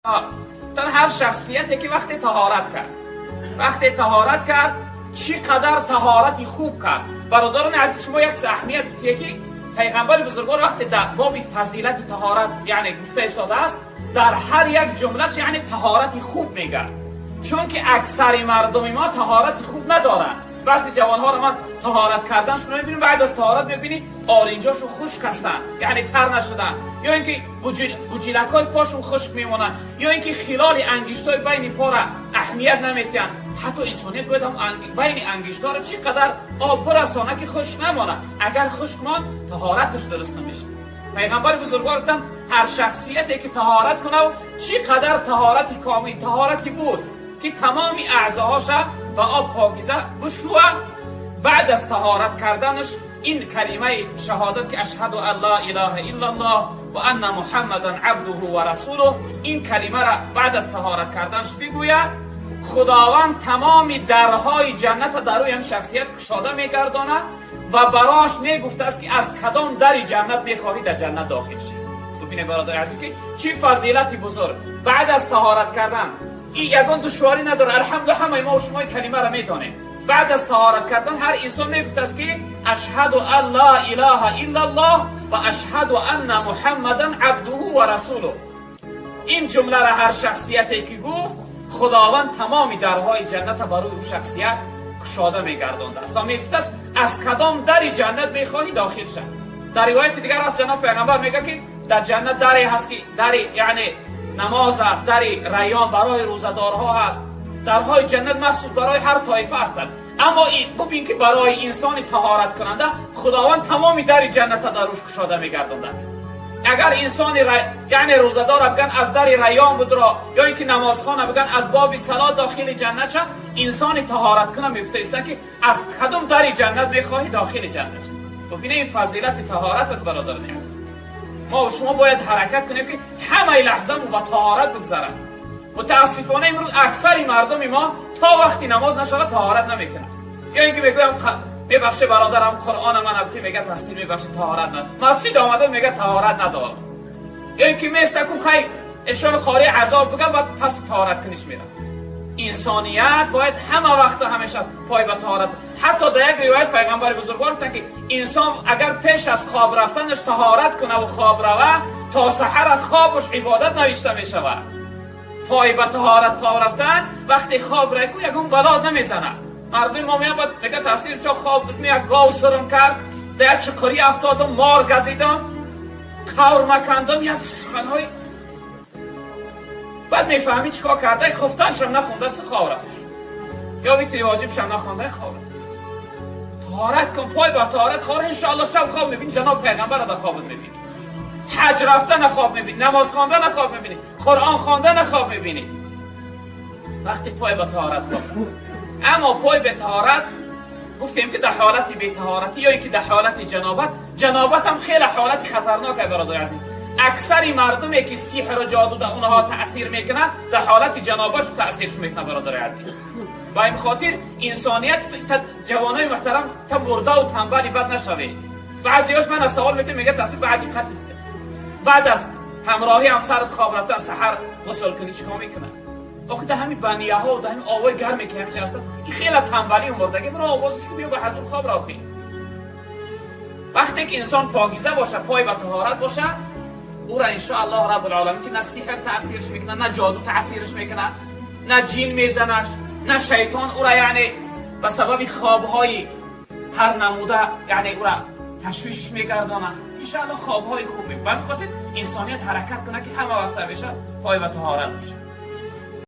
مثلا هر شخصیتی که وقتی طهارت کرد چقدر طهارتی خوب کرد. برادران عزیز، شما یک اهمیت که پیغمبر بزرگوار وقتی در باب فضیلت طهارت یعنی گفته ساده است، در هر یک جملهش یعنی طهارتی خوب میگه، چون که اکثر مردم ما طهارت خوب ندارن. بعضی جوانها رو ما طهارت کردنشون میبینیم، بعد از طهارت میبینی آرینجاشون خشک هستن یعنی تر نشدن، یا اینکه بوجیلکای پاشون خشک میمونن، یا اینکه خلال انگشتای بین پا را اهمیت نمیتن. حتی انسانیت باید هم بین انگشتا را چقدر آب برسانه که خشک نمونه. اگر خشک مان طهارتش درست نمیشه. پیغمبر بزرگوار گفتن هر شخصیتی که طهارت کنه و چقدر طهارتی کامل طهارتی بود که تمام اعضاهاش و آب پاکیزه بشوه. بعد از طهارت کردنش این کلمه شهادت که اشهد ان لا اله الا الله و ان محمدا عبده و رسوله، این کلمه را بعد از طهارت کردنش بگوید، خداوند تمام درهای جنت در روی این شخصیت گشاده میگرداند و براش میگفته است که از کدام در جنت میخواهی در جنت داخل شی. ببینید برادر عزیز که چی فضیلتی بزرگ بعد از طهارت کردن. این یگان دشواری نداره. الحمدلله همه ما و شما کلمه را میدانیم. بعد از طهارت کردن هر انسان میگفت است که اشهد ان لا اله الا الله و اشهد ان محمدا عبده و رسوله. این جمله را هر شخصیتی که گفت، خداوند تمام درهای جنت برای اون شخصیت گشاده میگردانده است و میگفت است از کدام در جنت میخواهی داخل شد. در روایت دیگر از جناب پیغمبر میگه که در جنت دری هست که در یعنی نماز است، در ریان برای روزدارها هست، درهای جنت مخصوص برای هر طایفه هستند. اما این ببین که برای انسان طهارت کننده خداوند تمام در جنت در روش گشاده میگردانده است. اگر انسان یعنی روزدار بگن از در ریان بدرا، یا اینکه نمازخوان بگن از باب صلات داخل جنت شد، انسان طهارت کنه میفته است که از کدام در جنت میخواهی داخل جنت شد. ببینید این فضیلت طهارت است برادران عزیز. ما و شما باید حرکت کنیم که همه لحظه با طهارت بگذرن. متاسفانه امروز اکثر مردم ما تا وقتی نماز نشود طهارت نمیکنن، یا اینکه بگم ببخشه برادرم قرآن من ابتی میگه تفسیر میبخشه طهارت نداره، مسجد آمده میگه طهارت نداره، یا اینکه میستکو که اشاره خاری عذاب بگم بعد پس طهارت کنیش میرن. انسانیت باید همه وقت همیشه پای به طهارت. حتی در یک روایت پیغمبر بزرگوار گفتن که انسان اگر پیش از خواب رفتنش طهارت کنه و خواب روه، تا سحر خوابش عبادت نوشته میشود. پای به طهارت خواب رفتن وقتی خواب رکو یکون بلا نمیزنه. مردم ما میان باید بگه تاثیر چه خواب دید، یک گاو سرم کرد، در یک چقری افتادم، مار گزیدم، کور مکندم، یک سخنهای بعد میفهمی چیکار کرده. خفتنش هم نخونده است خواب رفت، یا ویتری واجبش هم نخونده خواب رفت. طهارت کن، پای با طهارت خواب. انشاءالله شب خواب میبینی جناب پیغمبر را در خوابت میبینی، حج رفتن خواب میبینی، نماز خواندن خواب میبینی، قرآن خواندن خواب میبینی وقتی پای با طهارت خواب. اما پای به طهارت گفتیم که در حالت بی طهارتی یا اینکه در حالت جنابت هم خیلی حالت خطرناکه برادر عزیز. اکثر مردمی که سحر و جادو در اونها تاثیر میکنه در حالت جنابت تاثیرش میکنه برادر عزیز. و این خاطر انسانیت جوانای محترم تا مرده و تنبلی بد نشوه. بعضیاش من از سوال میکنم میگه تاثیر به حقیقت بعد از همراهی هم سرت خواب رفتن سحر غسل کنی چیکار میکنه؟ آخه ده همین بنیه ها و ده همین آوای گرمی که همیشه هستن، این خیلی تنبلی و مردگی. برو آوازی که بیا به حضور خواب را آخی. وقتی که انسان پاکیزه باشه، پای به طهارت باشه، او را انشاءالله رب العالمین که نه سحر تاثیرش میکنه، نه جادو تاثیرش میکنه، نه جین میزنش، نه شیطان او را یعنی به سبب خوابهای هر نموده یعنی او را تشویشش میگردانه. انشاءالله خوابهای خوبی. به خاطر انسانیت حرکت کنه که همه وقت بشه پای به طهارت باشه.